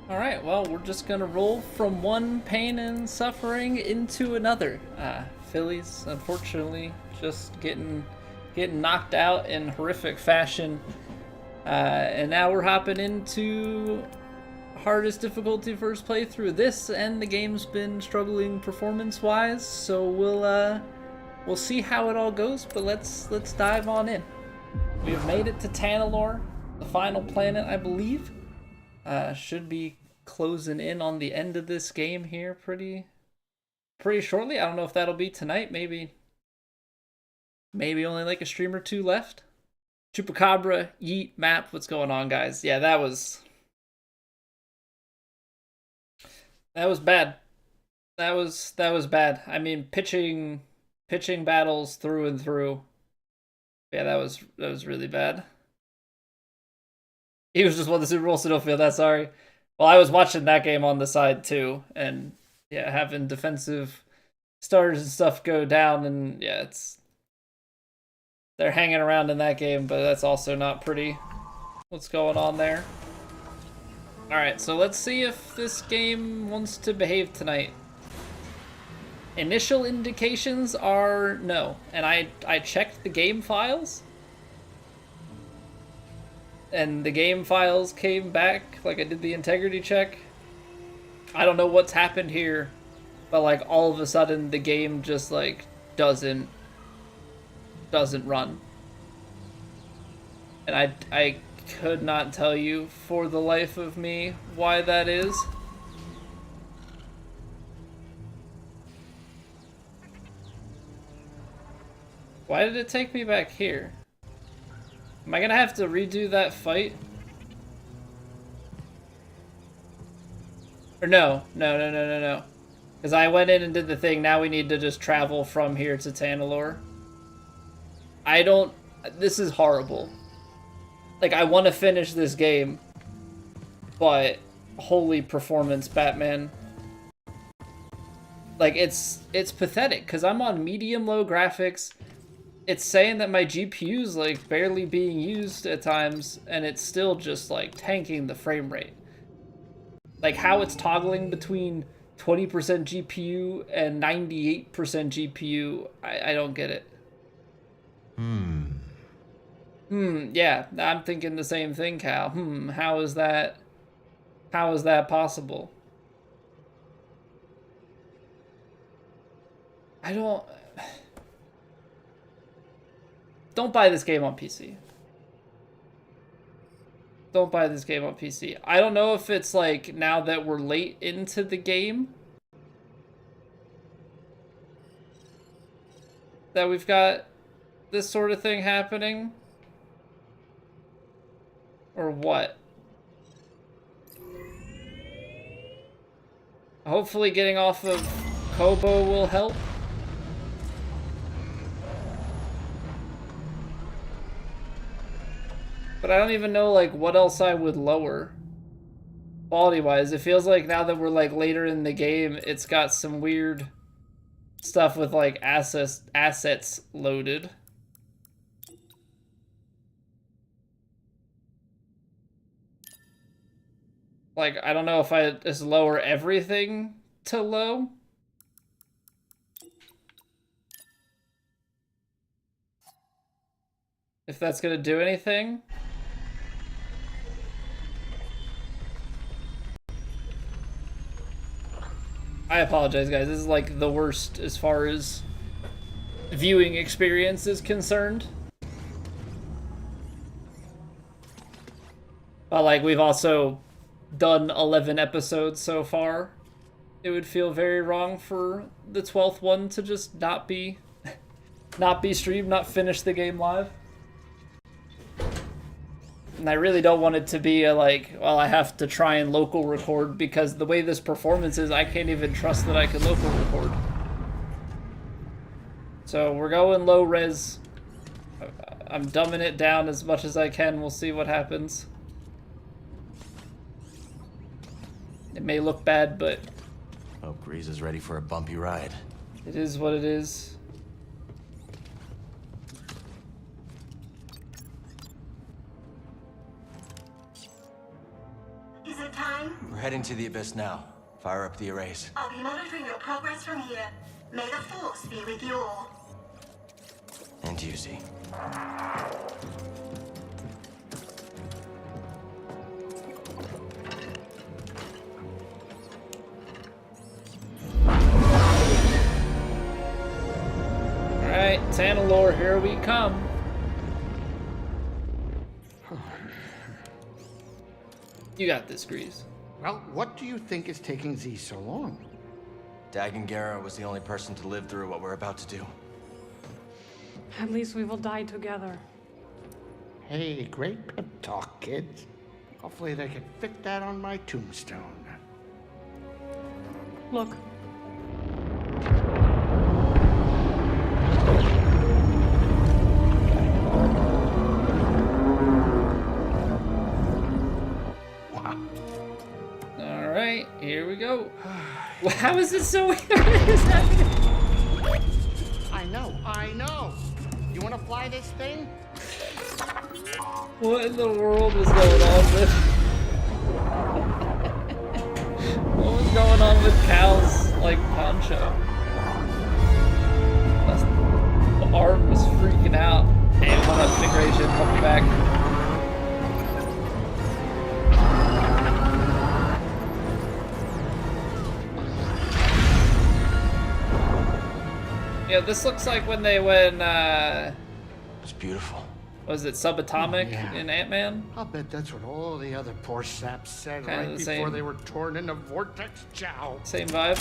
Alright, well, we're just gonna roll from one pain and suffering into another. Phillies, unfortunately, just getting knocked out in horrific fashion. And now we're hopping into hardest difficulty first playthrough. This and the game's been struggling performance-wise, so we'll see how it all goes, but let's dive on in. We have made it to Tanalorr, the final planet, I believe. Should be closing in on the end of this game here pretty shortly. I don't know if that'll be tonight. Maybe only like a stream or two left. Chupacabra, yeet, map. What's going on, guys? Yeah, that was bad. That was bad. I mean, pitching battles through and through. Yeah, that was really bad. He was just won the Super Bowl, so don't feel that sorry. Well, I was watching that game on the side too, and yeah, having defensive starters and stuff go down, and yeah, they're hanging around in that game, but that's also not pretty. What's going on there? Alright, so let's see if this game wants to behave tonight. Initial indications are no, and I checked the game files, and the game files came back, like I did the integrity check. I don't know what's happened here, but like all of a sudden the game just like doesn't run. And I could not tell you for the life of me why that is. Why did it take me back here? Am I gonna have to redo that fight? Or no. Because I went in and did the thing, now we need to just travel from here to Tanalorr. This is horrible. Like, I want to finish this game, but holy performance, Batman. Like, it's pathetic, because I'm on medium-low graphics. It's saying that my GPU's, like, barely being used at times, and it's still just, like, tanking the frame rate. Like, how it's toggling between 20% GPU and 98% GPU, I don't get it. Yeah, I'm thinking the same thing, Cal. How is that possible? Don't buy this game on PC. Don't buy this game on PC. I don't know if it's like now that we're late into the game that we've got this sort of thing happening, or what. Hopefully getting off of Kobo will help. But I don't even know like what else I would lower quality-wise. It feels like now that we're like later in the game, it's got some weird stuff with like assets loaded. Like, I don't know if I just lower everything to low. If that's gonna do anything. I apologize, guys. This is like the worst as far as viewing experience is concerned. But like, we've also done 11 episodes so far. It would feel very wrong for the 12th one to just not be streamed, not finish the game live. And I really don't want it to be a like, well, I have to try and local record, because the way this performance is, I can't even trust that I can local record. So we're going low res. I'm dumbing it down as much as I can. We'll see what happens. It may look bad, but hope Grease is ready for a bumpy ride. It is what it is. Is exit time? We're heading to the Abyss now. Fire up the arrays. I'll be monitoring your progress from here. May the Force be with you all. And you, Z. Alright, Tanalorr, here we come. You got this, Grease. Well, what do you think is taking Z so long? Dagan Gera was the only person to live through what we're about to do. At least we will die together. Hey, great pep talk, kids. Hopefully they can fit that on my tombstone. Look. Wow. Alright, here we go. How is it so weird? What is happening? I know. You want to fly this thing? What in the world was going on with... What was going on with Cal's, like, poncho? The arm was freaking out. Hey, what up, integration? Welcome back. Yeah, this looks like when they went, It's beautiful. was it subatomic Yeah. in Ant-Man? I'll bet that's what all the other poor saps said Kinda right the before same. they were torn into Vortex Chow. Same vibe.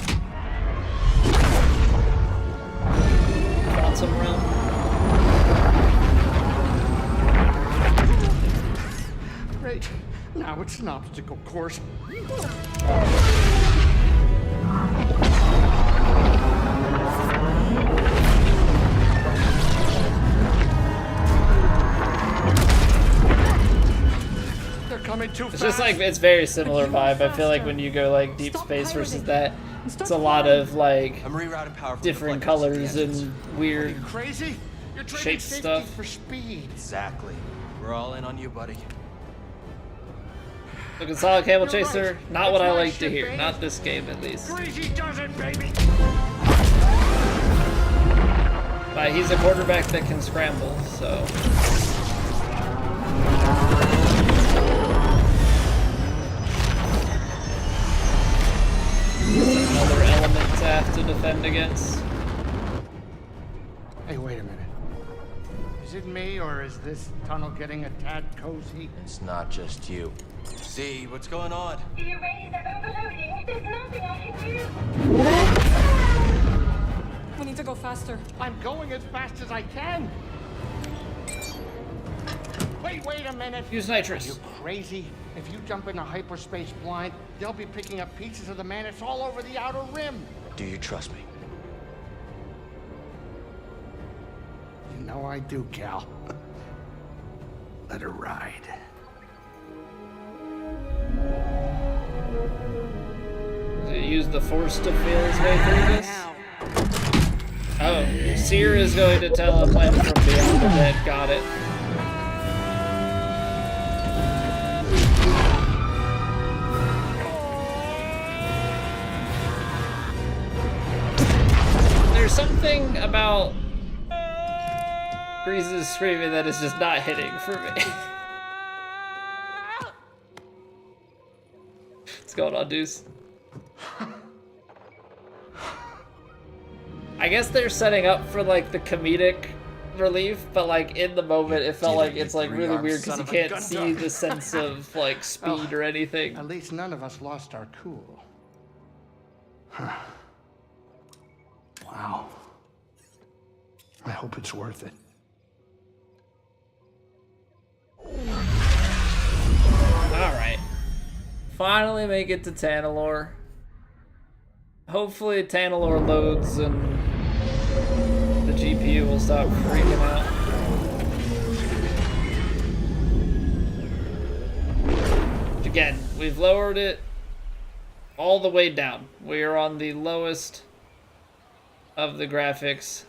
Quantum realm. Great. Now it's an obstacle course. They're coming too fast. It's just like, it's very similar vibe. I feel like when you go like deep space versus that, it's a lot of like I'm rerouting power from different deflectors to colors the engines. and Are weird. you crazy? You're trading shape safety stuff. for speed. Exactly. We're all in on you, buddy. Looking solid, Cable You're Chaser. right. Not what That's I my like to shit, hear. baby. Not this game, at least. Crazy does it, baby. But he's a quarterback that can scramble, so. Another element to have to defend against. Hey, wait a minute. Is it me, or is this tunnel getting a tad cozy? It's not just you. Z, what's going on? The arrays are overloading. There's nothing I can do. We need to go faster. I'm going as fast as I can. Wait a minute. Use Are you nitrous. crazy? If you jump into hyperspace blind, they'll be picking up pieces of the Mantis all over the outer rim. Do you trust me? You know I do, Cal. Let her ride. Does it use the force to feel his way through this? Oh, Seer is going to tell him when from beyond the dead. Got it. There's something about Grease's screaming that is just not hitting for me. What's going on, Deuce? I guess they're setting up for like the comedic relief, but like in the moment it felt like it's like really weird because you can't see the sense of like speed or anything. At least none of us lost our cool. Wow. I hope it's worth it. Alright. Finally make it to Tanalorr. Hopefully Tanalorr loads and the GPU will stop freaking out. Again, we've lowered it all the way down. We are on the lowest of the graphics.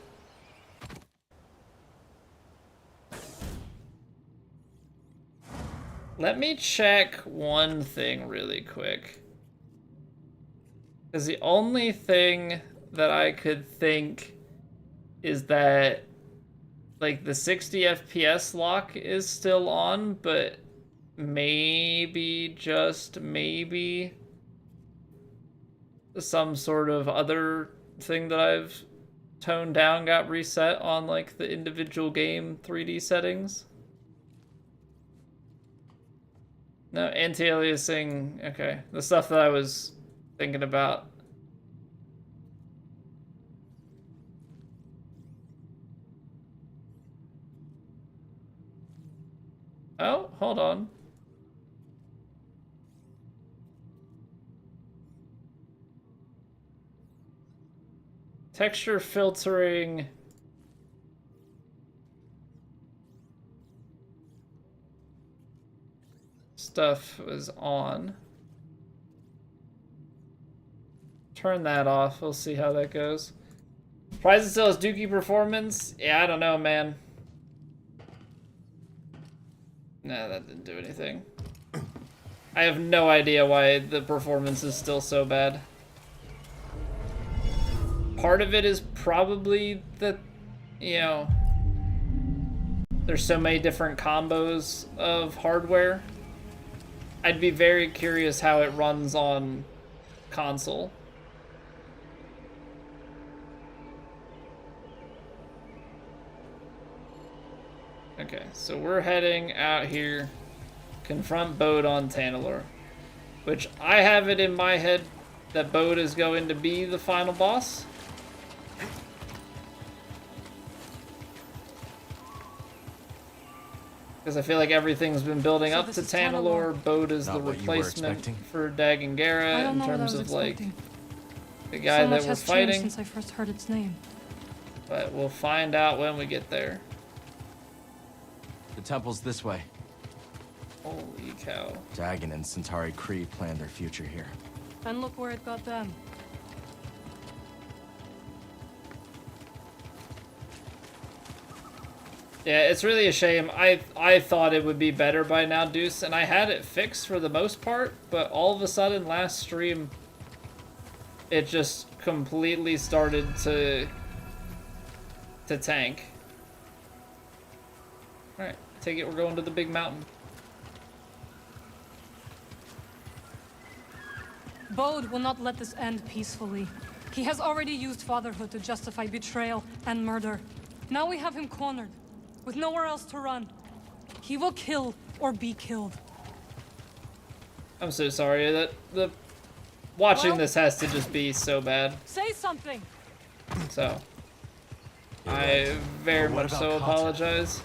Let me check one thing really quick. Because the only thing that I could think is that, like, the 60 FPS lock is still on, but maybe, just maybe, some sort of other thing that I've toned down got reset on, like, the individual game 3D settings. No, anti-aliasing, okay. The stuff that I was thinking about. Oh, hold on. Texture filtering. Stuff was on. Turn that off. We'll see how that goes. Prize still has Dookie performance. Yeah, I don't know, man. No, that didn't do anything. I have no idea why the performance is still so bad. Part of it is probably that, you know, there's so many different combos of hardware. I'd be very curious how it runs on console. Okay, so we're heading out here, confront Bode on Tanalorr, which I have it in my head that Bode is going to be the final boss. Because I feel like everything's been building up to Tanalorr. Bode is the replacement for Dagon Gera in terms of like the guy that we're fighting. Since I first heard its name. But we'll find out when we get there. The temple's this way. Holy cow. Dagon and Centauri Kree planned their future here. And look where it got them. Yeah, it's really a shame. I thought it would be better by now, Deuce, and I had it fixed for the most part, but all of a sudden last stream it just completely started to tank. Alright, take it we're going to the big mountain. Bode will not let this end peacefully. He has already used fatherhood to justify betrayal and murder. Now we have him cornered, with nowhere else to run. He will kill or be killed. I'm so sorry that watching this has to just be so bad. Say something. So I very much so apologize.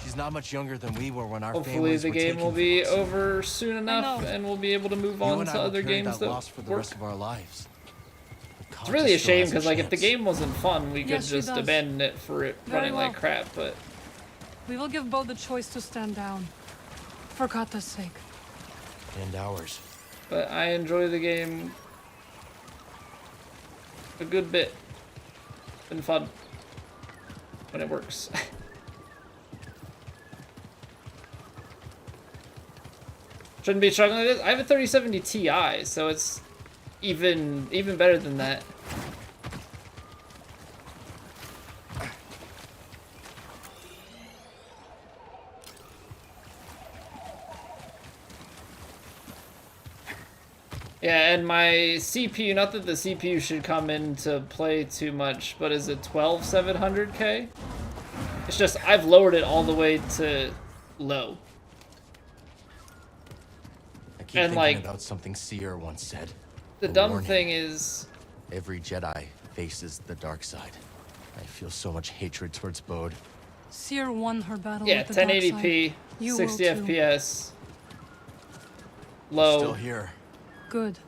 She's not much younger than we were when our Hopefully the game will be over soon enough and we'll be able to move on to other games that loss for the rest of our lives. It's really a shame because like if the game wasn't fun, we could just abandon it for it running like crap, but we will give Bode the choice to stand down. For Kata's sake. And ours. But I enjoy the game a good bit. It's been fun when it works. Shouldn't be struggling with this. I have a 3070 Ti, so it's even better than that. Yeah, and my CPU, not that the CPU should come into play too much, but is it 12700K? It's just, I've lowered it all the way to low. I keep thinking like, about something Seer once said. The dumb thing is... Every Jedi faces the dark side. I feel so much hatred towards Bode. Seer won her battle yeah, with the 1080p, 60 FPS. Low. Still here. Good.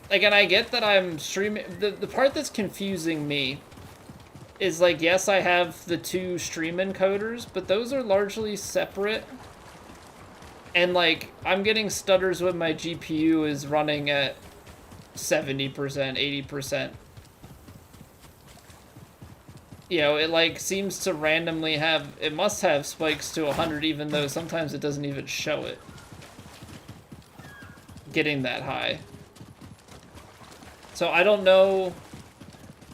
Like, and I get that I'm streaming... The part that's confusing me is, like, yes, I have the two stream encoders, but those are largely separate. And, like, I'm getting stutters when my GPU is running at 70%, 80%. you know, it like seems to randomly have, it must have spikes to 100 even though sometimes it doesn't even show it getting that high. So I don't know,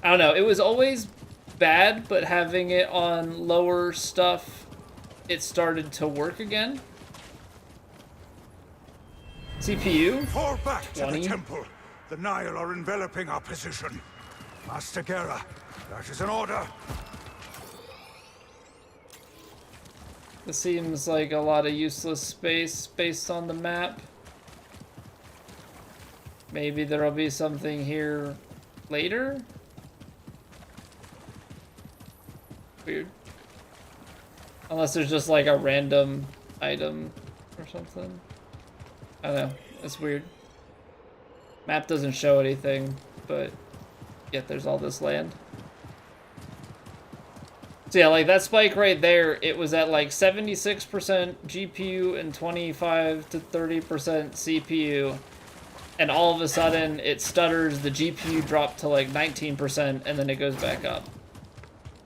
it was always bad, but having it on lower stuff, it started to work again. CPU? Fall back to 20. the temple. The Nile are enveloping our position. Master Gera, that is an order. This seems like a lot of useless space based on the map. Maybe there'll be something here later? Weird. Unless there's just like a random item or something. I don't know. It's weird. Map doesn't show anything, but yet there's all this land. So yeah, like that spike right there, it was at like 76% GPU and 25 to 30% CPU. And all of a sudden it stutters, the GPU dropped to like 19% and then it goes back up.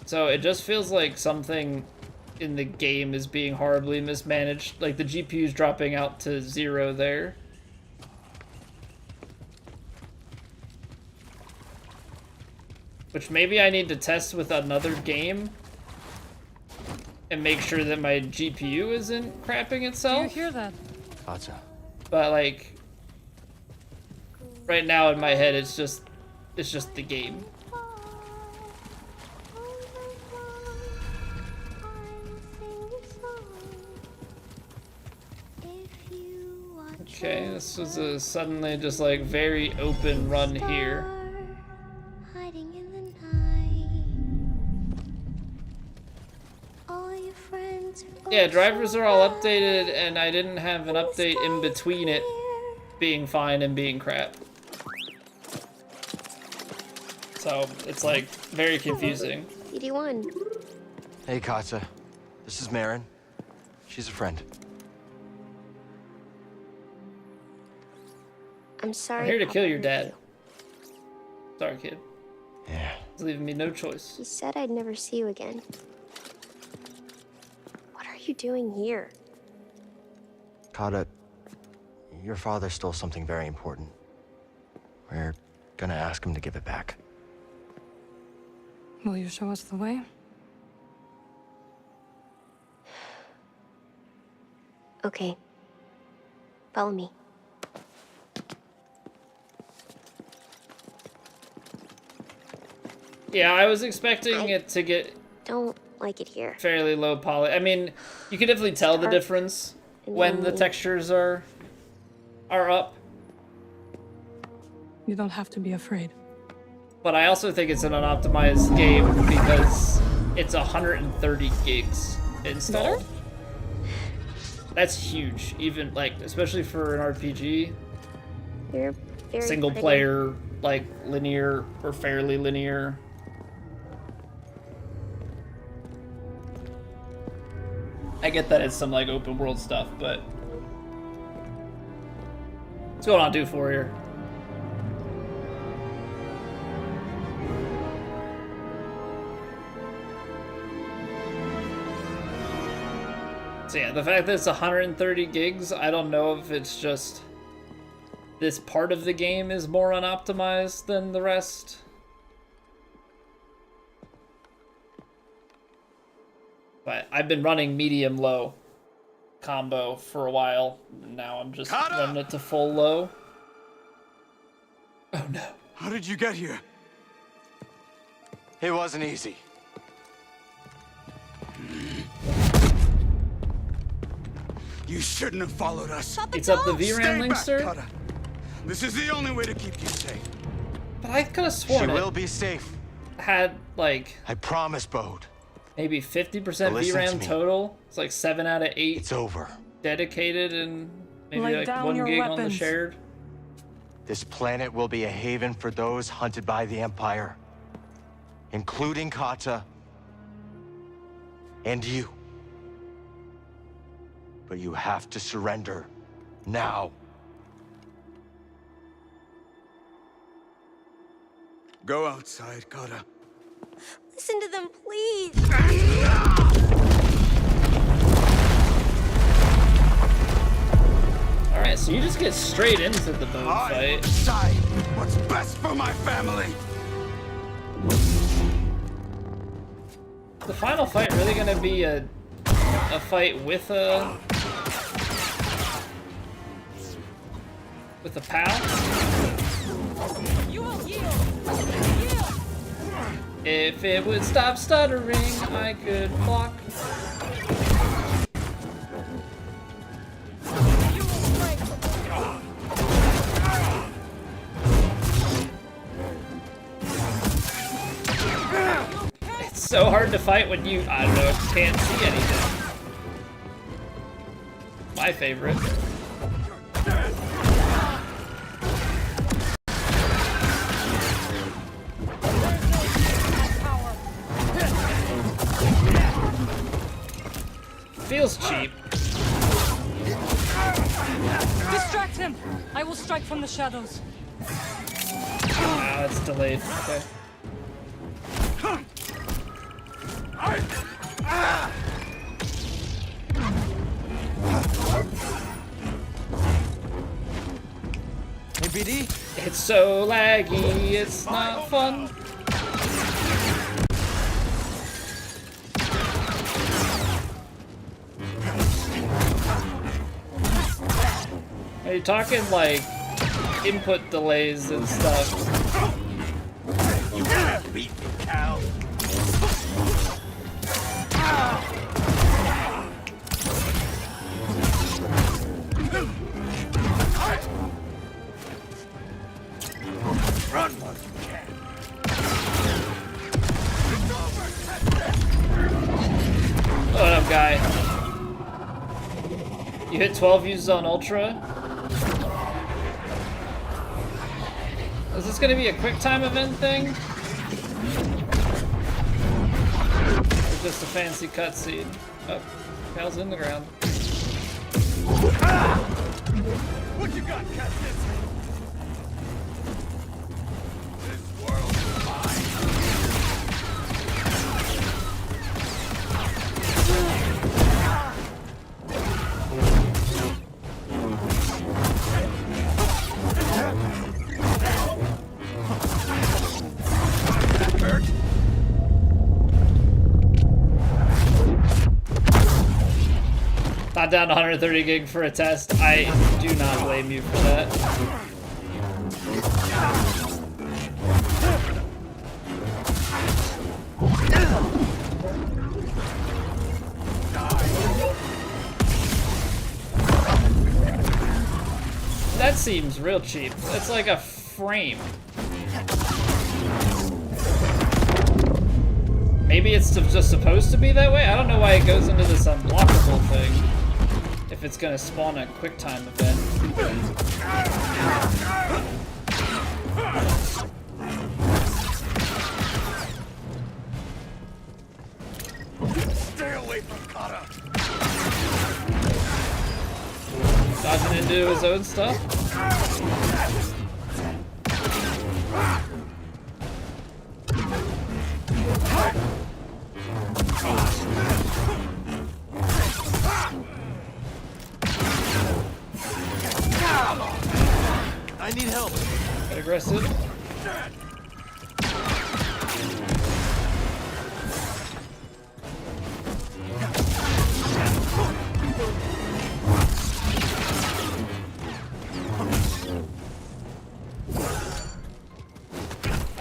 So it just feels like something in the game is being horribly mismanaged. Like the GPU's dropping out to 0 there. Which maybe I need to test with another game and make sure that my GPU isn't crapping itself. Do you hear that? Gotcha. But like right now in my head it's just the game. Okay, this was a suddenly just like very open run here. Hiding in the night. All your friends are Yeah, drivers are all updated and I didn't have an update in between it being fine and being crap. So it's like very confusing. BD1. Hey, Katsa. This is Marin. She's a friend. I'm sorry. I'm here to Papa kill your hurt dad. you. Sorry, kid. Yeah. He's leaving me no choice. He said I'd never see you again. What are you doing here? Kata, your father stole something very important. We're gonna ask him to give it back. Will you show us the way? Okay. Follow me. Yeah, I was expecting it to get Don't like it here. fairly low poly. I mean, you can definitely tell the Dark difference and when the lonely. textures are up. You don't have to be afraid. But I also think it's an unoptimized game because it's 130 gigs installed. That's huge, even like especially for an RPG, You're very single pretty. player, like linear or fairly linear. I get that it's some like open world stuff, but what's going on, do for here? So yeah, the fact that it's 130 gigs, I don't know if it's just this part of the game is more unoptimized than the rest. But I've been running medium low combo for a while. Now I'm just Kata! running it to full low. Oh no. How did you get here? It wasn't easy. You shouldn't have followed us. It's up the Stay VRAM back, Linkster, Kata. This is the only way to keep you safe. but I could have She sworn will it be safe. had like I promise, Bode. maybe 50% Listen to VRAM me. total. It's like 7 out of 8 It's over. dedicated and maybe Lay like down 1 your gig on the weapons. shared. This planet will be a haven for those hunted by the Empire, including Kata and you. But you have to surrender now. Go outside, Kata. Listen to them, please. Alright, so you just get straight into the bone I fight. decide what's best for my family. The final fight really gonna be a fight with a pal? You will yield. Yield. If it would stop stuttering, I could block. You will break. It's so hard to fight when you, I don't know, can't see anything. My favorite. Feels cheap. Distract him. I will strike from the shadows. Ah, it's delayed. Okay. Hey, BD? It's so laggy, it's not fun. Are you talking like input delays and stuff? You can't beat me, Cal. Run while you can. What up, guy? You hit 12 uses on Ultra? Is this gonna be a quick time event thing? Or just a fancy cutscene? Oh, Cal's in the ground. What you got, Captain? This world is mine. Not down to 130 gig for a test. I do not blame you for that. That seems real cheap. That's like a frame. Maybe it's just supposed to be that way? I don't know why it goes into this unblockable thing. If it's gonna spawn a quick time event. Stay away from Kata. Dodging into his own stuff. I need help. Get aggressive.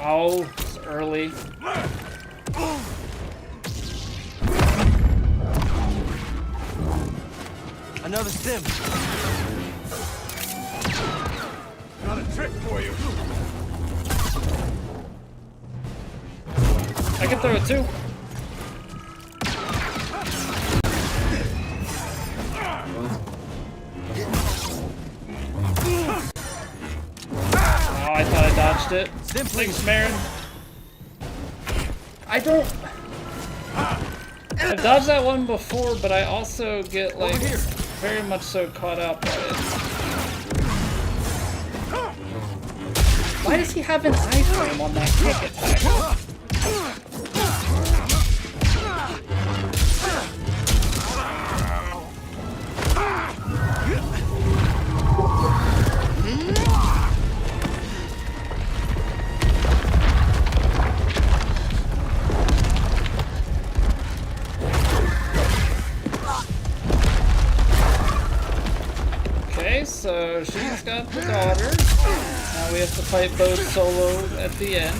Oh, it's early. Another stim. Got a trick for you. I can throw it too. Oh, I thought I dodged it. Thanks, Marin. I don't... I've dodged that one before, but I also get, like, very much so caught up by it. Why does he have an iframe on that kick attack? Nice, so she's got the daughter. Now we have to fight both solo at the end.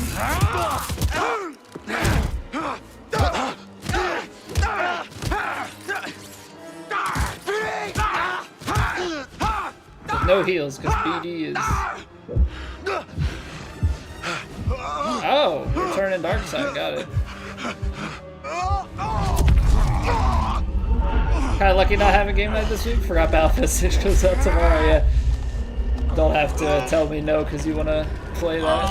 But no heals, because BD is... Oh, we're turning dark side, got it. Kinda lucky not having game night this week. Forgot Battlefield 6 goes out tomorrow, yeah. Don't have to tell me no because you want to play that.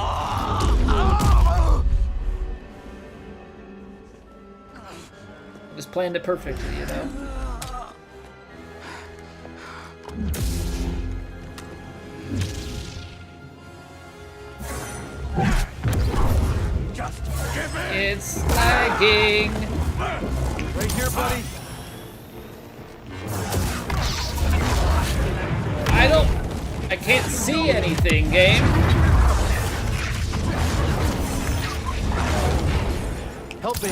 Just planned it perfectly, you know? It's lagging. Right here, buddy. I can't see anything, game. Help me.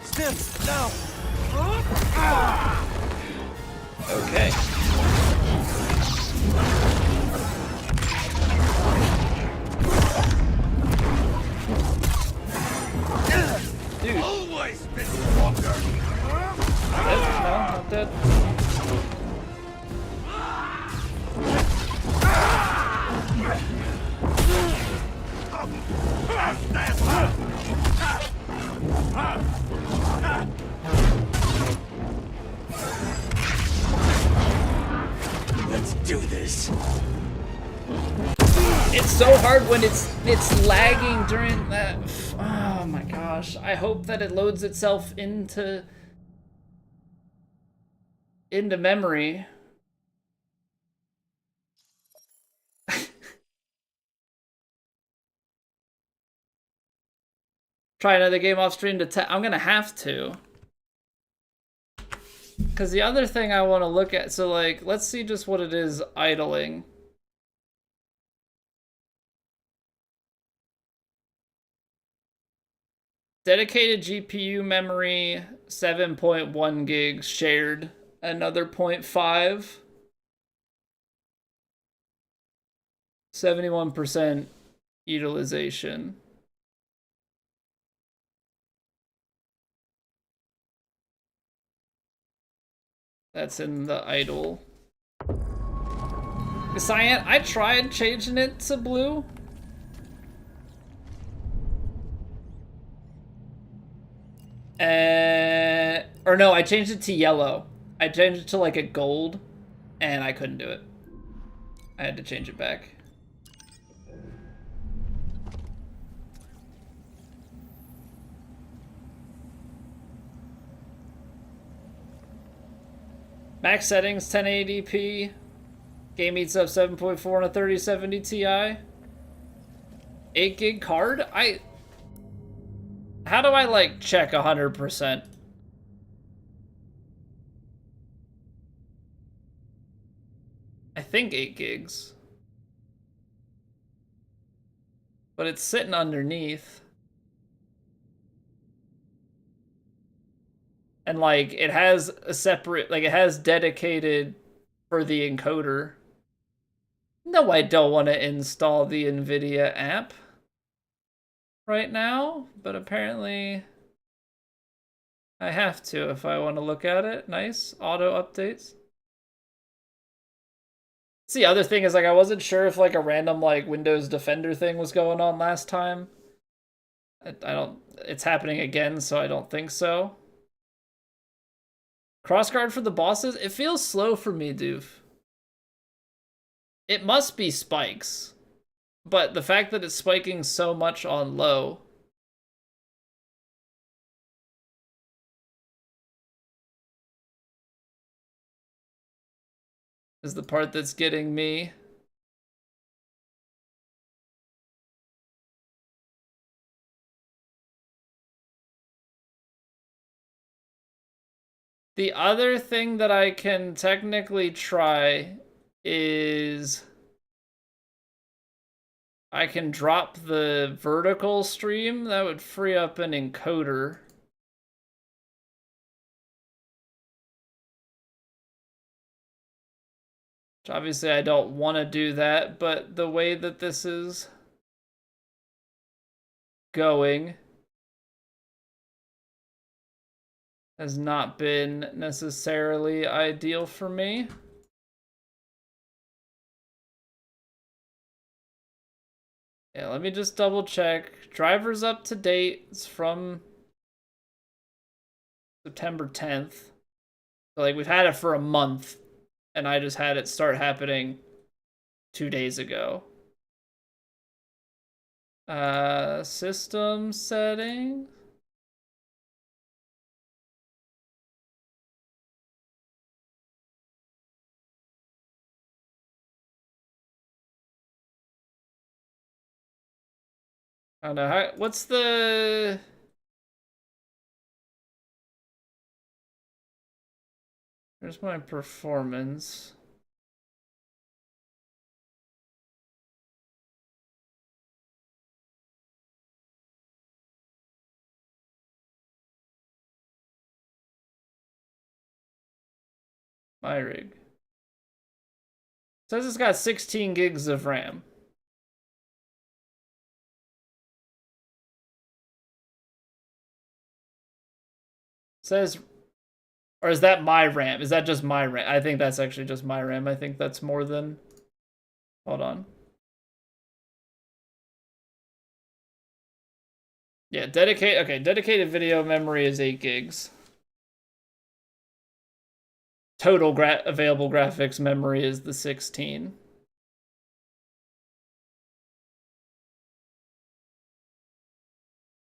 Stiff, now. Okay. Dude. Always been stronger. Dead? No, not dead. Let's do this. It's so hard when it's lagging during that. Oh my gosh. I hope that it loads itself into memory. Try another game off stream to I'm gonna have to. Because the other thing I want to look at, so like, let's see just what it is idling. Dedicated GPU memory, 7.1 gigs shared, another 0.5. 71% utilization. That's in the idle. Cyan, I tried changing it to blue. Or no, I changed it to yellow. I changed it to like a gold, and I couldn't do it. I had to change it back. Max settings 1080p. Game eats up 7.4 on a 3070 Ti. 8 gig card? How do I like check 100%? I think 8 gigs. But it's sitting underneath. And like it has a separate, like it has dedicated for the encoder. No, I don't want to install the NVIDIA app right now, but apparently I have to if I want to look at it. Nice, auto updates. See, the other thing is like I wasn't sure if like a random like Windows Defender thing was going on last time. I don't, it's happening again, so I don't think so. Crossguard for the bosses? It feels slow for me, doof. It must be spikes. But the fact that it's spiking so much on low. Is the part that's getting me. The other thing that I can technically try is I can drop the vertical stream. That would free up an encoder. Which obviously I don't want to do that, but the way that this is going has not been necessarily ideal for me. Yeah, let me just double check. Driver's up to date. It's from September 10th. So, like, we've had it for a month, and I just had it start happening 2 days ago. System settings. I don't know, what's the... Here's my performance. My rig. Says it's got 16 gigs of RAM. Says, or is that my RAM? Is that just my RAM? I think that's actually just my RAM. I think that's more than, hold on. Yeah, dedicated video memory is 8 gigs. Total available graphics memory is the 16.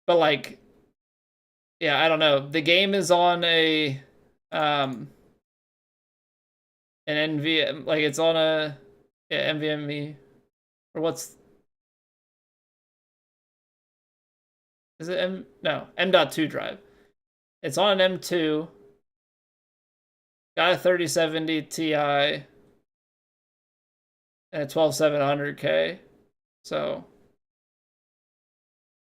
But like, yeah, I don't know. The game is on a an NVMe, like it's on a NVMe, or what's, is it no, M.2 drive. It's on an M2. Got a 3070 Ti and a 12700K. So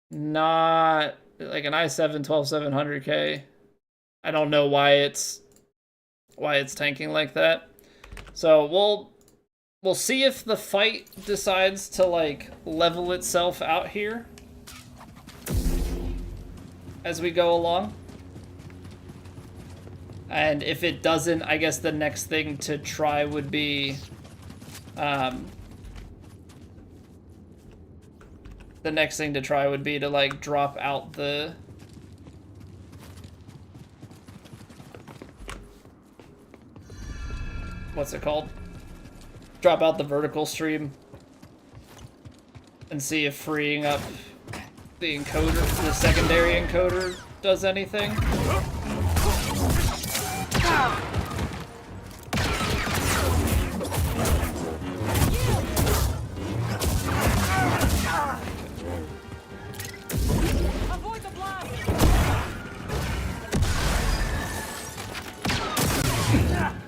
not like an i7 12700K. I don't know why it's tanking like that. So we'll see if the fight decides to like level itself out here as we go along. And if it doesn't, I guess the next thing to try would be to like drop out the what's it called? Drop out the vertical stream and see if freeing up the encoder, the secondary encoder, does anything. Avoid the blast. No.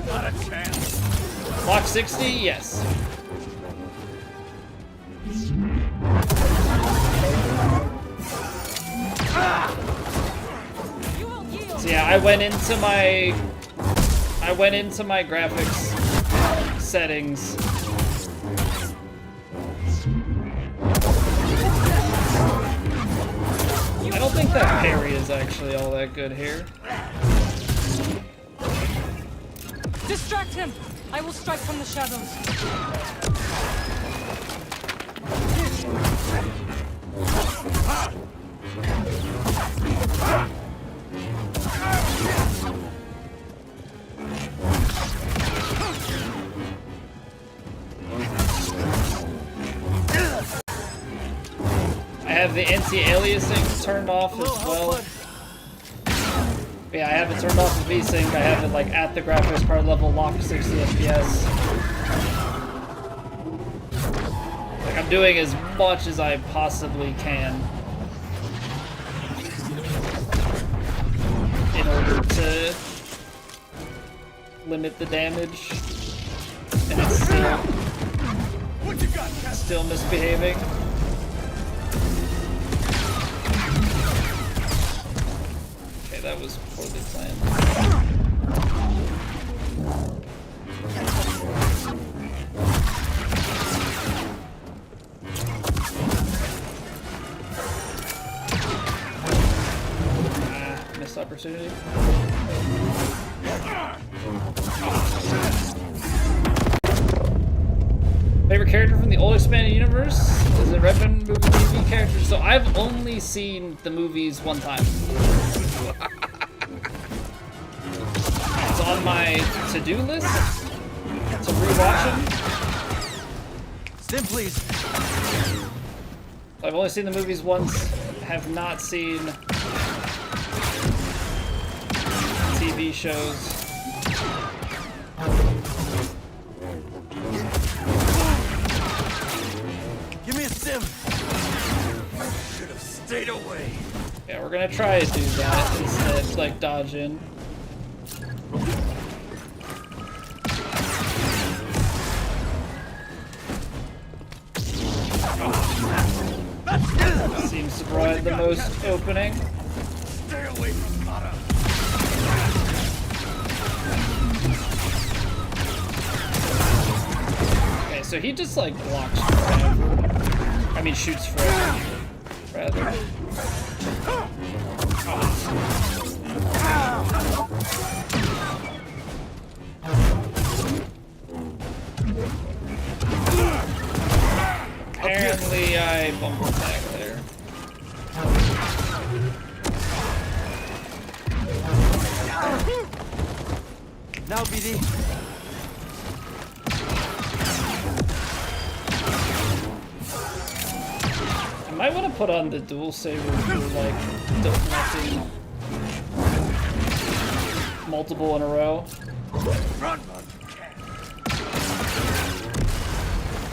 Not a chance. Block 60, yes. So yeah, I went into my graphics settings. I don't think that parry is actually all that good here. Distract him. I will strike from the shadows. I have the anti-aliasing turned off as well. Yeah, I have it turned off with VSync. I have it like at the graphics card level, locked 60 FPS. Like I'm doing as much as I possibly can in order to limit the damage. Still misbehaving. Okay, that was poorly planned. Missed opportunity. Favorite character from the old expanded universe is a Redmond movie TV character. So I've only seen the movies one time. It's on my to-do list to rewatch them. Sim, please. I've only seen the movies once. Have not seen TV shows. Give me a sim. Should have stayed away. Yeah, we're gonna try to do that instead, like dodge in. Seems to provide the most opening. Stay away from Kata. Okay, so he just like blocks forever. I mean shoots forever, rather. Apparently I bumped back there. Now, BD. I might want to put on the dual saber for like deflecting multiple in a row. Run,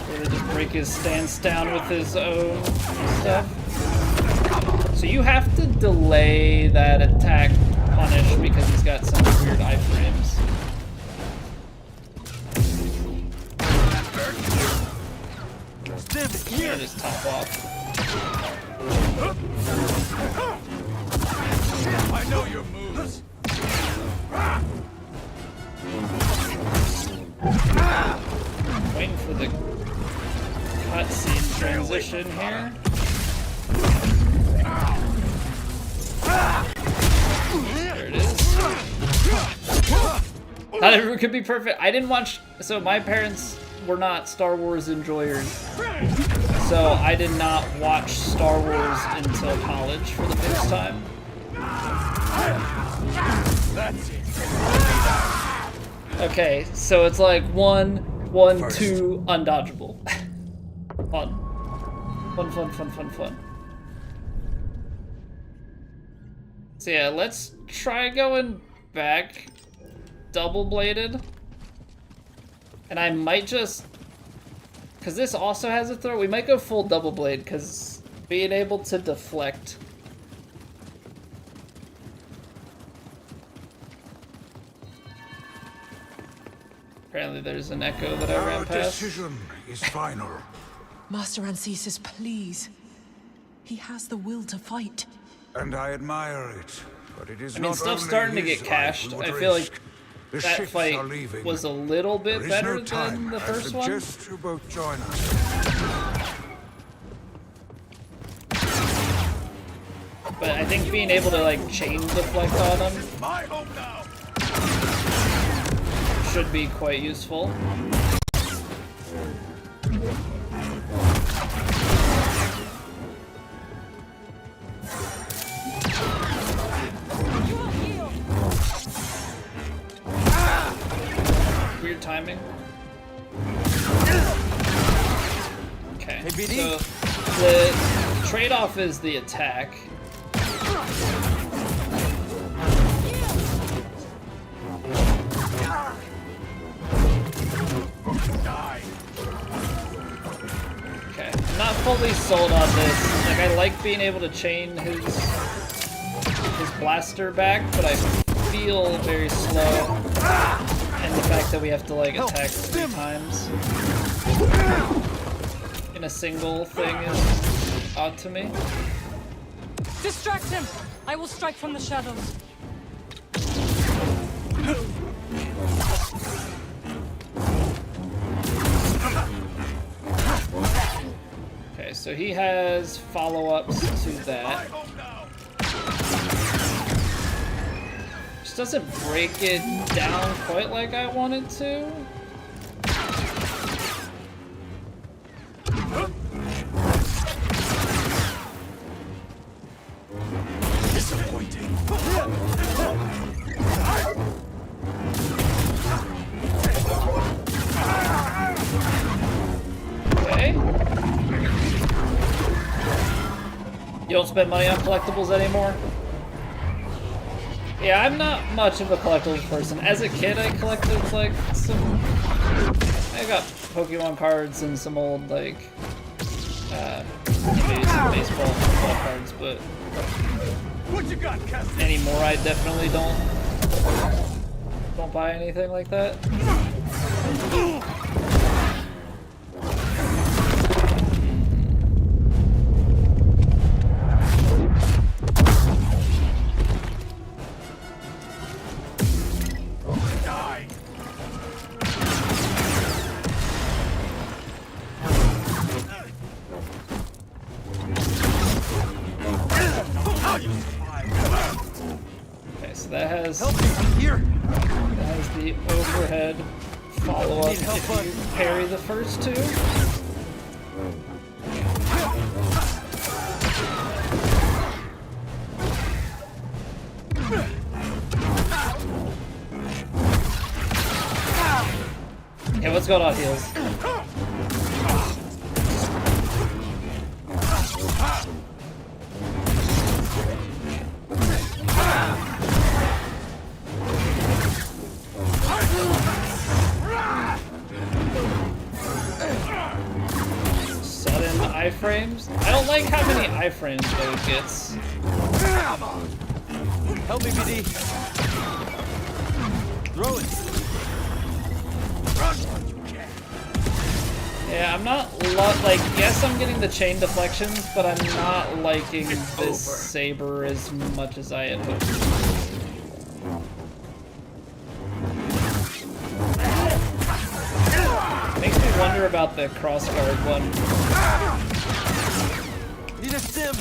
Or to just break his stance down with his own stuff. So you have to delay that attack punish because he's got some weird iframes. Sim, here. Just top off. I know your moves. Waiting for the cutscene transition here. There it is. Not everyone could be perfect. I didn't watch, so my parents were not Star Wars enjoyers. So I did not watch Star Wars until college for the first time. That's it. Okay, so it's like 1, 1, 2, undodgeable. Fun. Fun. So yeah, let's try going back double-bladed. And I might just, because this also has a throw, we might go full double blade, because being able to deflect. Apparently there's an echo that I ran Our past. decision is final. Master Ancesis, please. He has the will to fight. And I admire it, but it is I mean, not stuff's only starting to his get life cached. we would I feel risk. like The that ships fight are leaving. was a little bit There is better no time. than the I first one. suggest you both join us. But I think being able to like chain deflect on them My home now. should be quite useful. Weird timing. Okay. Hey, BD. So the trade-off is the attack. Okay, I'm not fully sold on this. Like, I like being able to chain his blaster back, but I feel very slow. And the fact that we have to, like, attack 3 times in getting a single thing is odd to me. Distract him! I will strike from the shadows. Okay, so he has follow-ups to that. Just doesn't break it down quite like I wanted to. Disappointing. Okay. You don't spend money on collectibles anymore? Yeah, I'm not much of a collectibles person. As a kid, I collected, like, I got Pokemon cards and some old, like, baseball, football cards, but What you got, Cassie? anymore I definitely don't buy anything like that. Die. Okay, so that has Here. the overhead follow-up if you parry the first two. Okay, what's going on, heels? Sudden iframes? I don't like how many iframes Doge gets. Help me, BD. Throw it. Yeah, I'm not like, yes, I'm getting the chain deflections, but I'm not liking this saber as much as I had hoped. Makes me wonder about the crossguard one. Need a stim.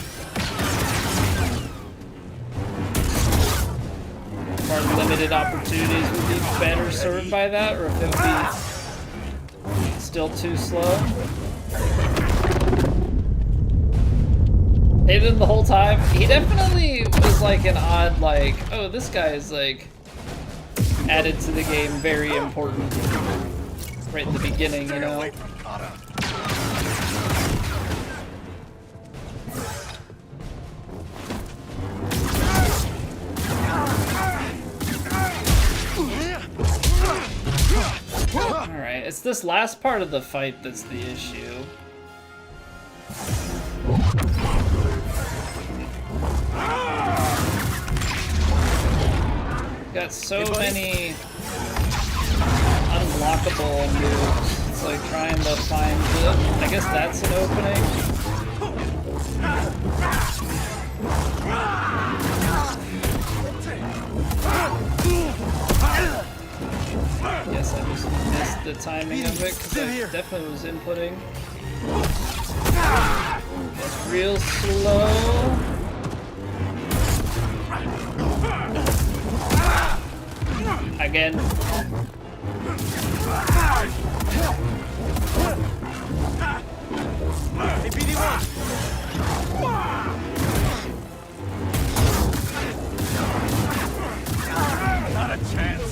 Our limited opportunities would be better served by that, or if it would be still too slow. Hated him the whole time. He definitely was like an odd, like, oh, this guy is like added to the game, very important right in the beginning, you know. Alright, it's this last part of the fight that's the issue. Got so many unlockable moves. It's like trying to find the... I guess that's an opening. Yes, I just missed the timing of it because I definitely was inputting. It's real slow. Again. Hey, BD1. Not a chance.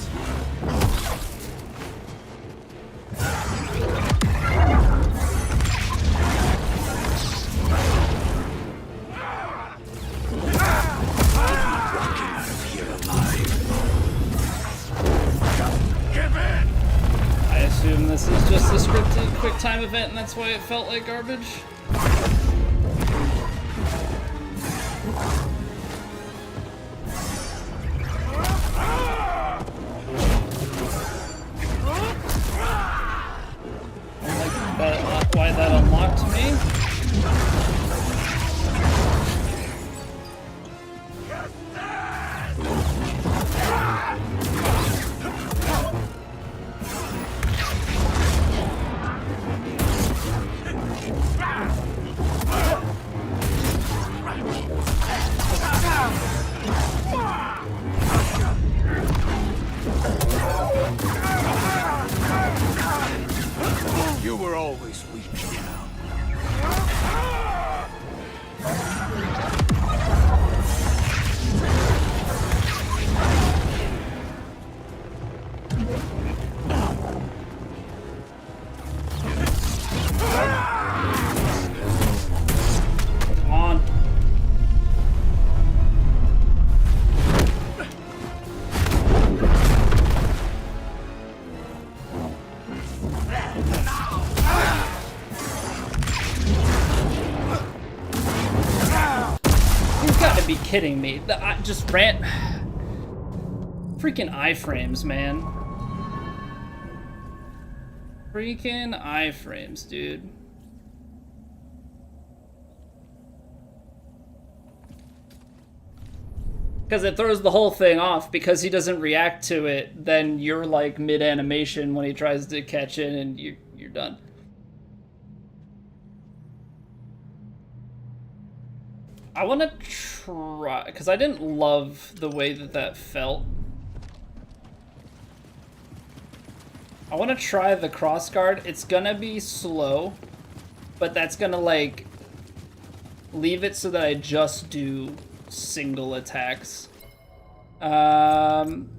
I assume this is just a scripted quick time event and that's why it felt like garbage. But why that unlocked me. You were always weak, Cal. Come on. You've got to be kidding me. I just ran. Freaking iframes, man. Freaking iframes, dude. Because it throws the whole thing off because he doesn't react to it. Then you're like mid-animation when he tries to catch in and you're done. I want to try, because I didn't love the way that felt. I want to try the crossguard. It's gonna be slow, but that's gonna like leave it so that I just do single attacks.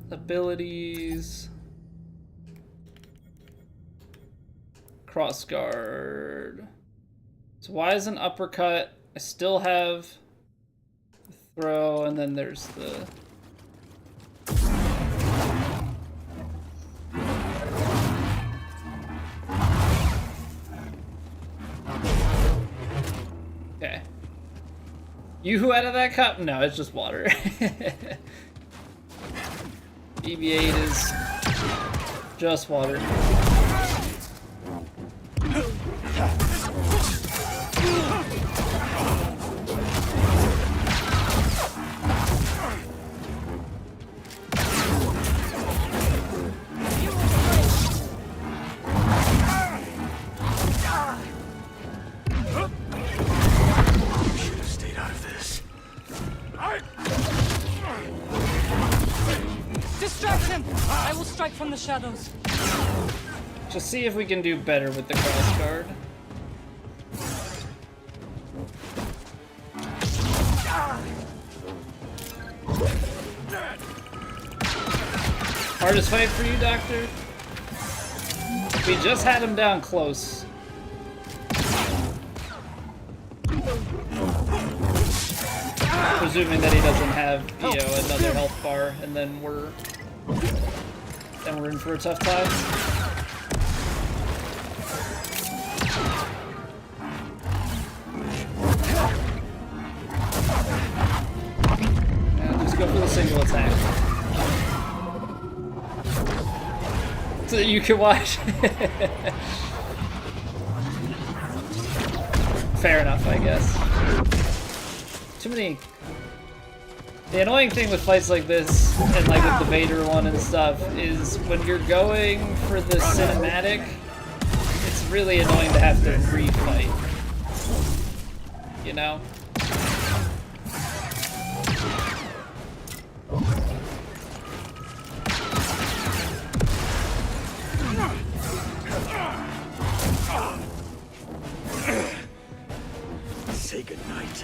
Abilities. Crossguard. So why is an uppercut? I still have throw, and then there's the okay. You who out of that cup? No, it's just water. BB-8 is just water. Distract him! I will strike from the shadows. Just see if we can do better with the crossguard. Hardest fight for you, Doctor? We just had him down close. Presuming that he doesn't have, you know, another health bar, and then we're in for a tough time. Yeah, just go for the single attack. So that you can watch. Fair enough, I guess. Too many. The annoying thing with fights like this, and like with the Vader one and stuff, is when you're going for the cinematic, it's really annoying to have to refight. You know? Say goodnight.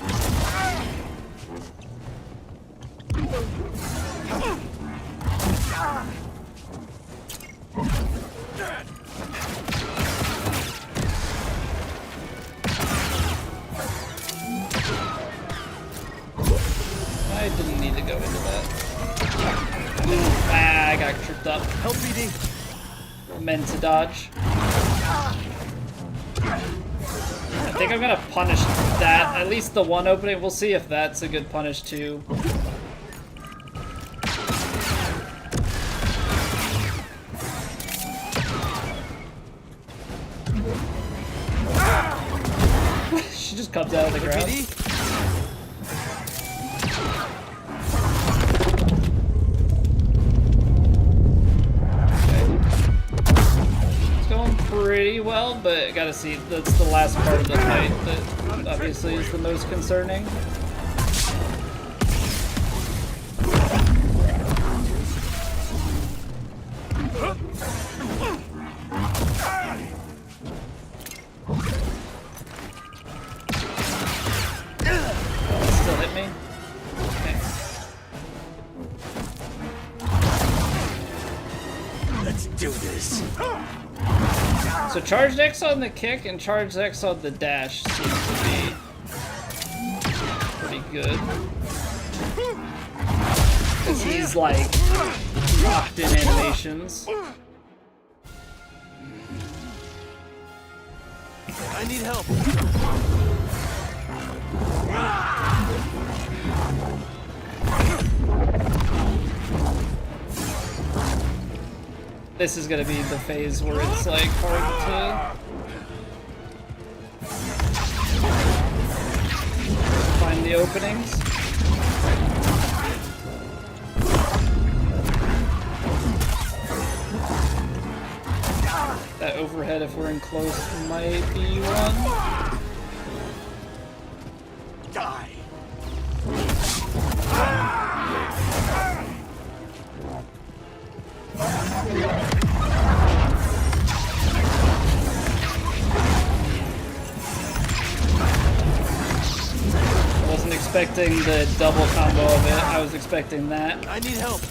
I didn't need to go into that. Ah, I got tripped up. Help BD. Meant to dodge. I think I'm gonna punish that. At least the one opening. We'll see if that's a good punish too. She just comes out of the ground. BD. It's going pretty well, but gotta see, that's the last part of the fight that obviously is the most concerning. Still hit me? Okay. Let's do this. So charged X on the kick and charged X on the dash seems to be pretty good. Because he's like locked in animations. I need help. This is gonna be the phase where it's like hard to find the openings. That overhead, if we're in close, might be one. Die. I wasn't expecting the double combo of it. I was expecting that. I need help.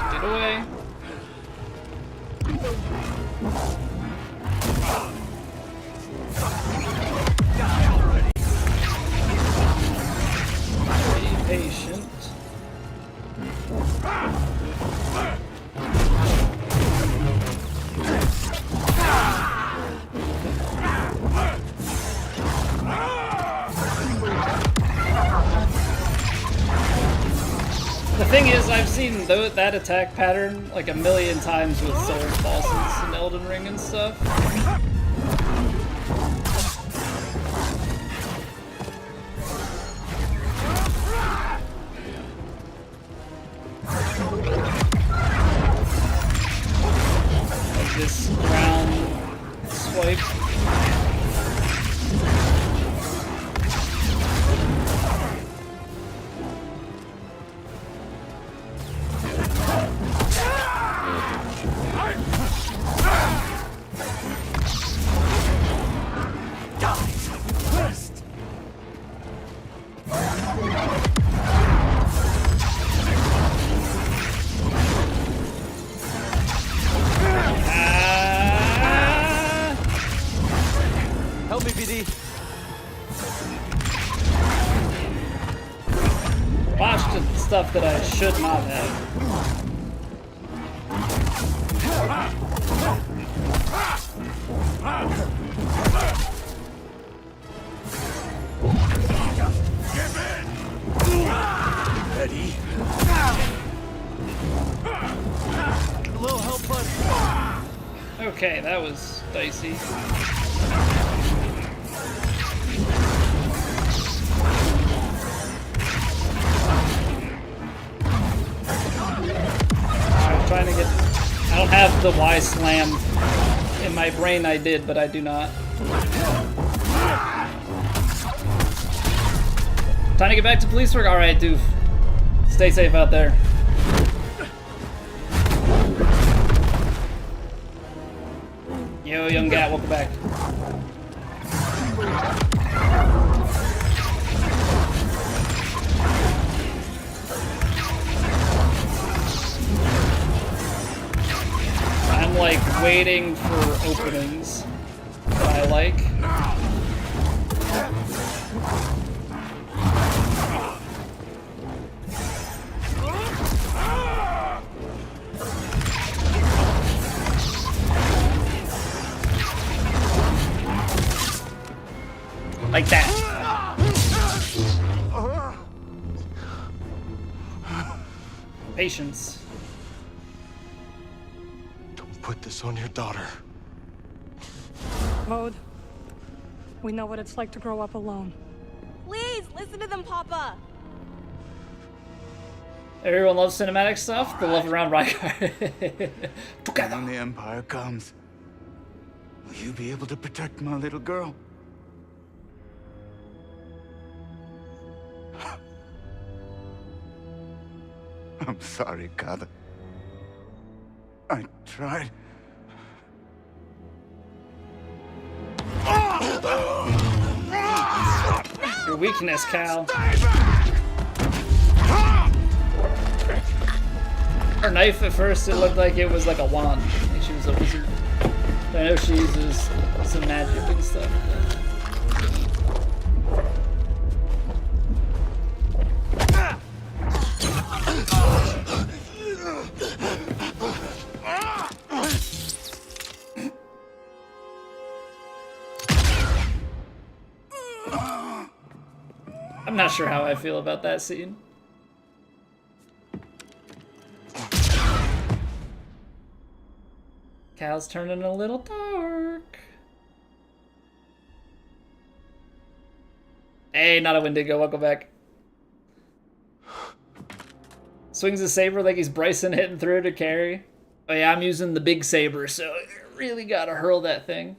Get away. Be patient. The thing is, I've seen that attack pattern like a million times with sword bosses in Elden Ring and stuff. Like this ground swipe. Help me, BD. Watched stuff that I should not have. Ready? A little help, bud. Okay, that was dicey. I'm trying to get... I don't have the Y slam. In my brain I did, but I do not. Time to get back to police work. Alright, doof. Stay safe out there. Yo, young gat, welcome back. I'm like waiting for openings, but I I like. Like that. Patience. Don't put this on your daughter. Mode. We know what it's like to grow up alone. Please, listen to them, Papa. Everyone loves cinematic stuff. They love around Rygar. When the Empire comes, will you be able to protect my little girl? I'm sorry, Kada. I tried. Your weakness, Cal. Her knife, at first, it looked like it was like a wand. I think she was a wizard. But I know she uses some magic and stuff. I'm not sure how I feel about that scene. Cal's turning a little dark. Hey, not a Wendigo, welcome back. Swings a saber like he's Bryson hitting through to carry. Oh yeah, I'm using the big saber, so I really gotta hurl that thing.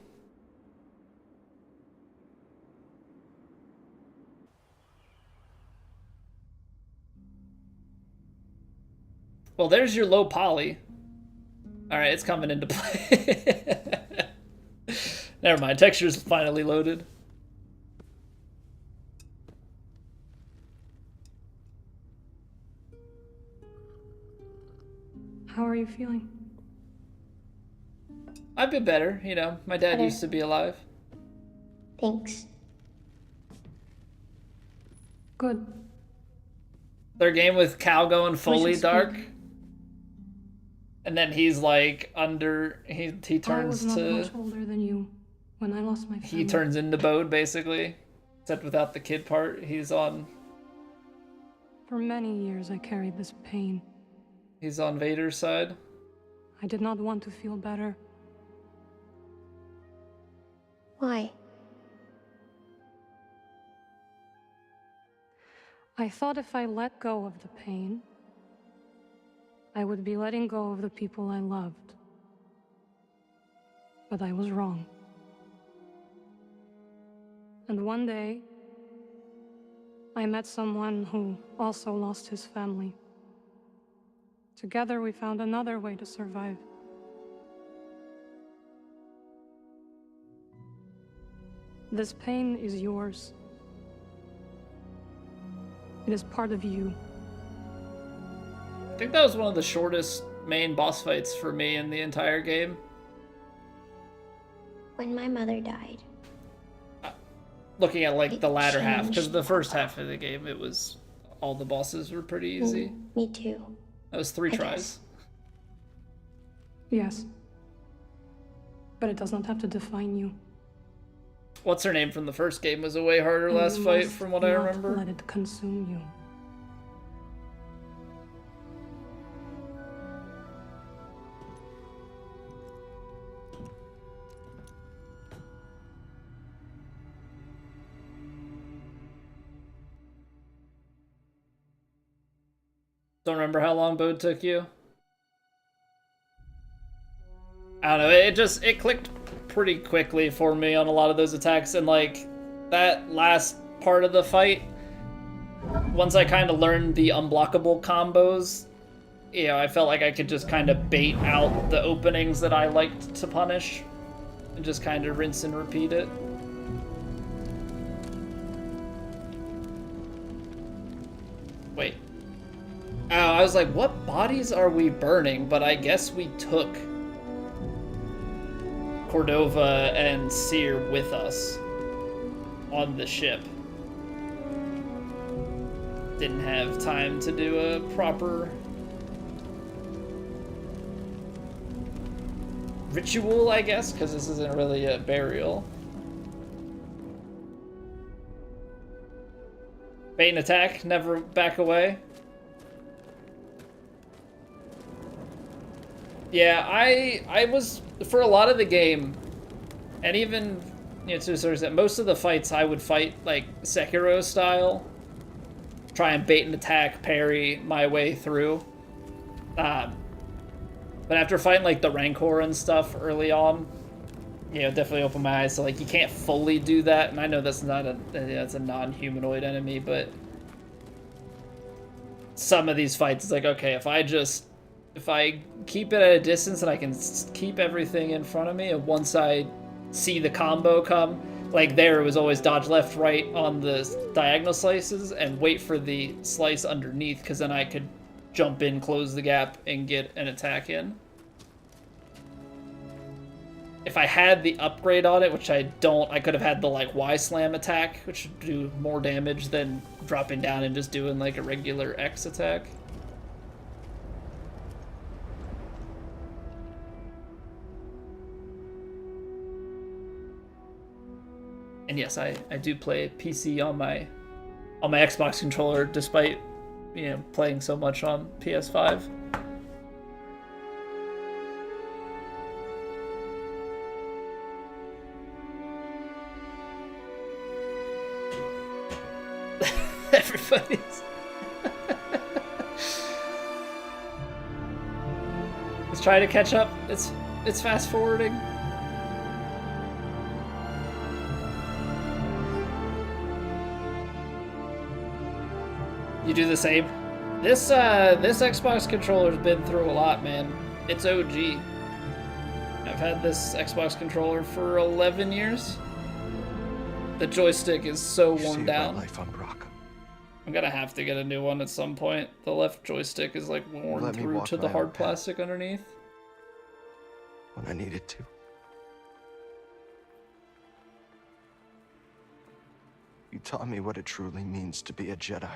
Well, there's your low poly. Alright, it's coming into play. Never mind, texture's finally loaded. How are you feeling? I've been better, you know. My dad used to be alive. Thanks. Good. Their game with Cal going fully should dark. speak. And then he's like under he I turns was not to much older than you when I lost my family. he turns into Bode basically. Except without the kid part. He's on For many years I carried this pain. Vader's side. I did not want to feel better. Why? I thought if I let go of the pain, I would be letting go of the people I loved. But I was wrong. And one day, I met someone who also lost his family. Together we found another way to survive. This pain is yours. It is part of you. I think that was one of the shortest main boss fights for me in the entire game. When my mother died. Looking at like It the latter half, because changed the first half of the game it was all the bosses were pretty easy. Me too. That was 3 I tries. guess. Yes. But it does not have to define you. What's her name from the first game was a way harder And last you fight must from what I not remember. let it consume you. Don't remember how long Bode took you. I don't know, it clicked pretty quickly for me on a lot of those attacks, and like that last part of the fight, once I kind of learned the unblockable combos, you know, I felt like I could just kind of bait out the openings that I liked to punish and just kind of rinse and repeat it. Wait. Oh, I was like, what bodies are we burning? But I guess we took Cordova and Seer with us on the ship. Didn't have time to do a proper ritual, I guess, because this isn't really a burial. Bait and attack, never back away. Yeah, I was, for a lot of the game, and even, you know, to a certain extent, most of the fights I would fight, like, Sekiro style. Try and bait and attack, parry my way through. But after fighting, like, the Rancor and stuff early on, you know, definitely opened my eyes. So, like, you can't fully do that, and I know that's not that's a non-humanoid enemy, but some of these fights, it's like, okay, if I keep it at a distance and I can keep everything in front of me, and once I see the combo come, like there, it was always dodge left, right on the diagonal slices and wait for the slice underneath, because then I could jump in, close the gap, and get an attack in. If I had the upgrade on it, which I don't, I could have had the like Y slam attack, which would do more damage than dropping down and just doing like a regular X attack. And yes, I do play PC on my Xbox controller, despite, you know, playing so much on PS5. Everybody's let's try to catch up. It's fast forwarding. You do the same. This Xbox controller's been through a lot, man. It's OG. I've had this Xbox controller for 11 years. The joystick is so worn down. Life on Brock. I'm gonna have to get a new one at some point. The left joystick is like worn through to the hard plastic underneath. When I needed to. You taught me what it truly means to be a Jedi.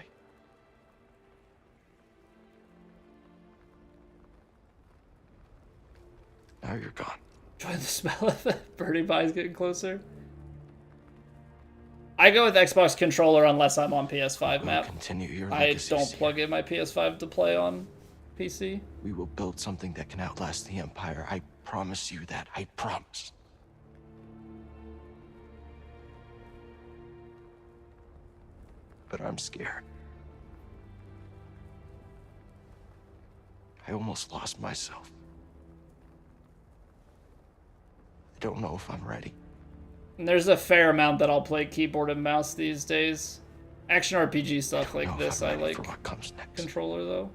Now you're gone. Enjoy the smell of the burning vines getting closer. I go with Xbox controller unless I'm on PS5 map. Continue your I legacy, don't Seer. plug in my PS5 to play on PC. We will build something that can outlast the Empire. I promise you that. I promise. But I'm scared. I almost lost myself. I don't know if I'm ready. And there's a fair amount that I'll play keyboard and mouse these days. Action RPG stuff like this, I like for what comes next. controller though.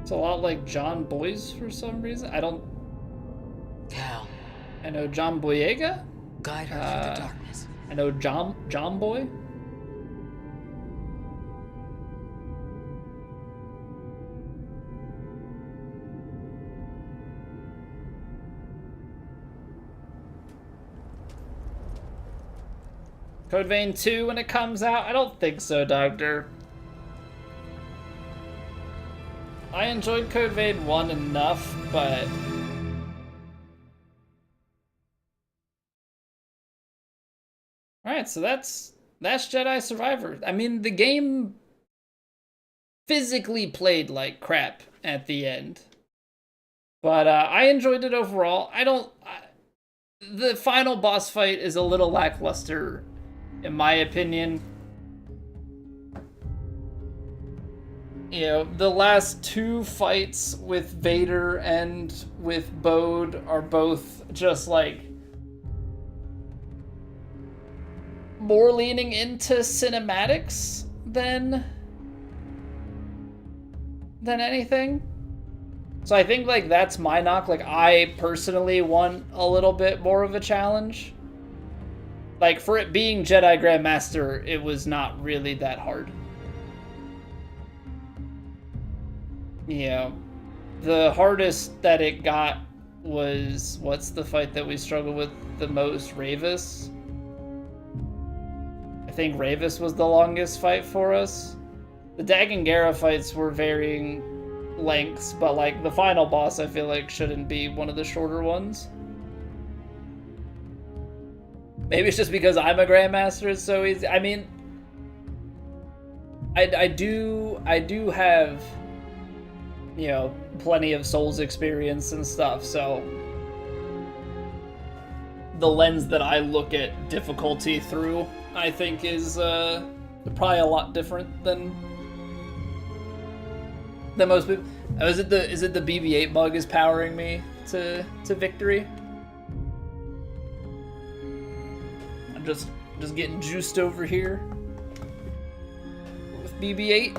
It's a lot like John Boy's for some reason. I don't... Cal. I know John Boyega. Guide her through the darkness. I know John Boy. Code Vein 2 when it comes out? I don't think so, Doctor. I enjoyed Code Vein 1 enough, but... Alright, so that's Jedi Survivor. I mean, the game physically played like crap at the end. But I enjoyed it overall. The final boss fight is a little lackluster, in my opinion. You know, the last two fights with Vader and with Bode are both just like more leaning into cinematics than anything. So I think like that's my knock. Like I personally want a little bit more of a challenge. Like for it being Jedi Grandmaster, it was not really that hard. Yeah, the hardest that it got was, what's the fight that we struggled with the most? Ravis? I think Ravis was the longest fight for us. The Dagongera fights were varying lengths, but like the final boss I feel like shouldn't be one of the shorter ones. Maybe it's just because I'm a Grandmaster, it's so easy. I mean, I do have, you know, plenty of Souls experience and stuff, so the lens that I look at difficulty through, I think, is probably a lot different than most people. Oh, is it the BB-8 bug is powering me to victory? I'm just getting juiced over here with BB-8.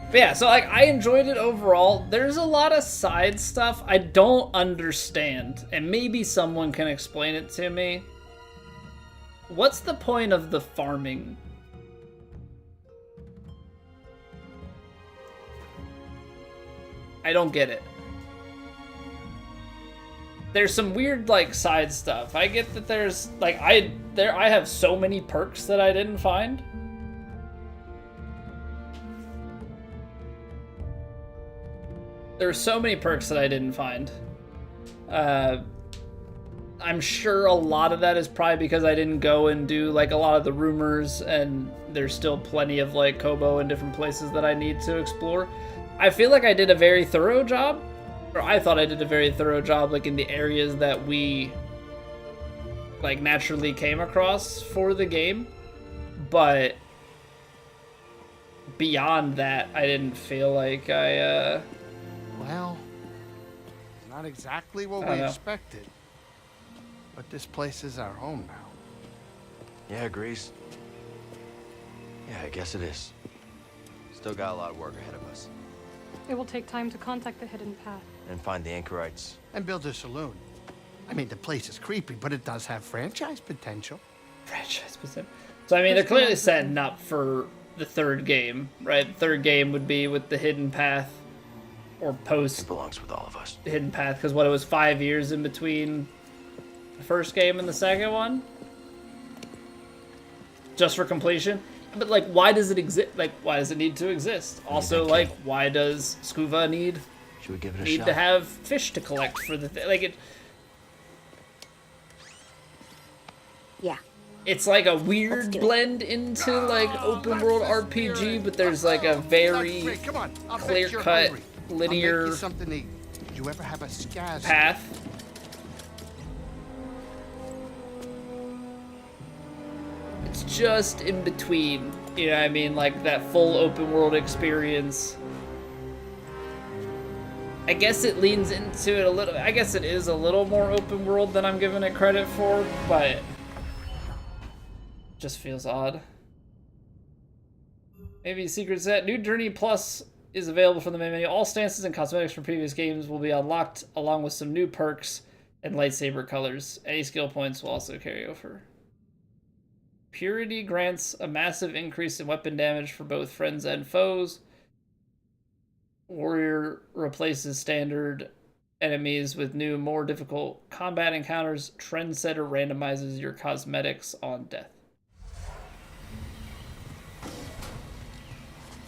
But yeah, so like I enjoyed it overall. There's a lot of side stuff I don't understand, and maybe someone can explain it to me. What's the point of the farming? I don't get it. There's some weird like side stuff. I get that there's like I have so many perks that I didn't find. There's so many perks that I didn't find. I'm sure a lot of that is probably because I didn't go and do like a lot of the rumors, and there's still plenty of like Kobo and different places that I need to explore. I feel like I did a very thorough job, or I thought I did a very thorough job like in the areas that we like naturally came across for the game, but beyond that I didn't feel like I Well, not exactly what we expected. But this place is our home now. Yeah, Grease. Yeah, I guess it is. Still got a lot of work ahead of us. It will take time to contact the hidden path. And find the anchorites. And build a saloon. I mean, the place is creepy, but it does have franchise potential. Franchise potential. So I mean, they're clearly setting up for the third game, right? The third game would be with the hidden path, or post. It belongs with all of us. Hidden path, because what, it was 5 years in between the first game and the second one, just for completion. But like, why does it exist? Like, why does it need to exist? Also, like, why does Scuva need Should we give it a need shot? to have fish to collect for the like it? Yeah. It's like a weird blend into like open world RPG, but there's like a very clear-cut, linear something to eat. Did you ever have a scaz path. It's just in between, you know what I mean? Like that full open world experience. I guess it leans into it a little. I guess it is a little more open world than I'm giving it credit for, but it just feels odd. Maybe Secret Set. New Journey Plus is available from the main menu. All stances and cosmetics from previous games will be unlocked, along with some new perks and lightsaber colors. Any skill points will also carry over. Purity grants a massive increase in weapon damage for both friends and foes. Warrior replaces standard enemies with new, more difficult combat encounters. Trendsetter randomizes your cosmetics on death.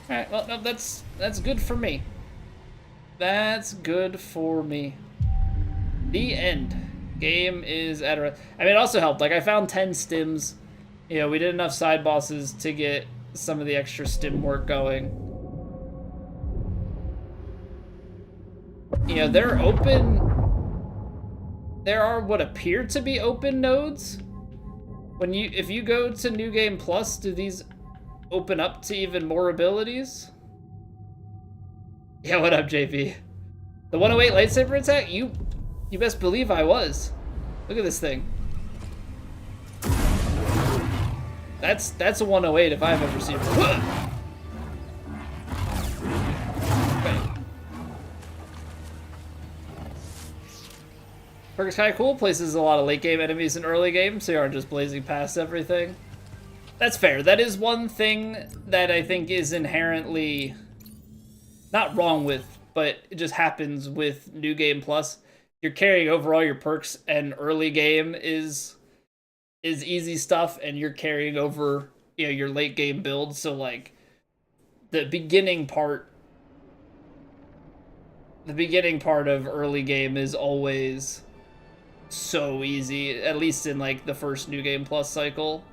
Alright, well, no, that's good for me. That's good for me. The end. Game is at a... I mean, it also helped. Like, I found 10 stims. You know, we did enough side bosses to get some of the extra stim work going. You know, they're open... There are what appear to be open nodes. If you go to New Game Plus, do these open up to even more abilities. Yeah, what up, JP? The 108 lightsaber attack? You best believe I was. Look at this thing. That's a 108 if I've ever seen it. Perk is kind of cool. Places a lot of late game enemies in early game, so you aren't just blazing past everything. That's fair. That is one thing that I think is inherently not wrong with, but it just happens with New Game Plus. You're carrying over all your perks, and early game is easy stuff, and you're carrying over, you know, your late game build. So like the beginning part of early game is always so easy, at least in like the first New Game Plus cycle.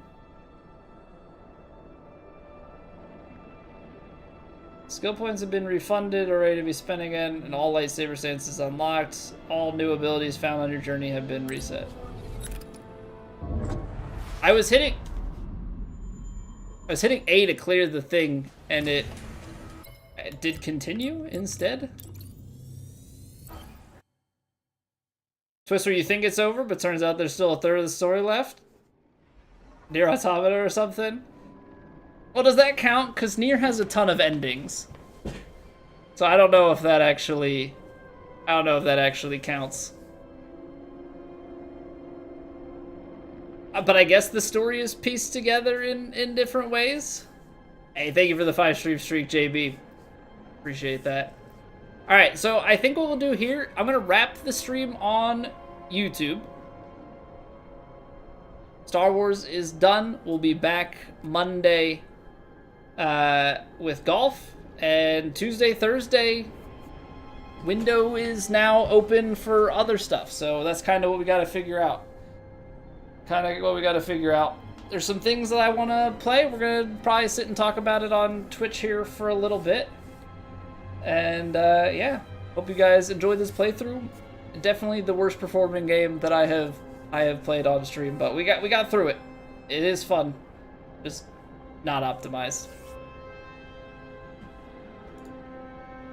Skill points have been refunded or ready to be spent again, and all lightsaber stances unlocked. All new abilities found on your journey have been reset. I was hitting A to clear the thing, and it did continue instead. Twist where you think it's over, but turns out there's still a third of the story left. Nier Automata or something. Well, does that count? Because Nier has a ton of endings. So I don't know if that actually counts. But I guess the story is pieced together in different ways. Hey, thank you for the 5-stream streak, JB. Appreciate that. Alright, so I think what we'll do here, I'm going to wrap the stream on YouTube. Star Wars is done. We'll be back Monday with golf. And Tuesday, Thursday, window is now open for other stuff. So that's kind of what we got to figure out. There's some things that I want to play. We're going to probably sit and talk about it on Twitch here for a little bit. And yeah, hope you guys enjoyed this playthrough. Definitely the worst performing game that I have played on stream, but we got through it. It is fun, just not optimized.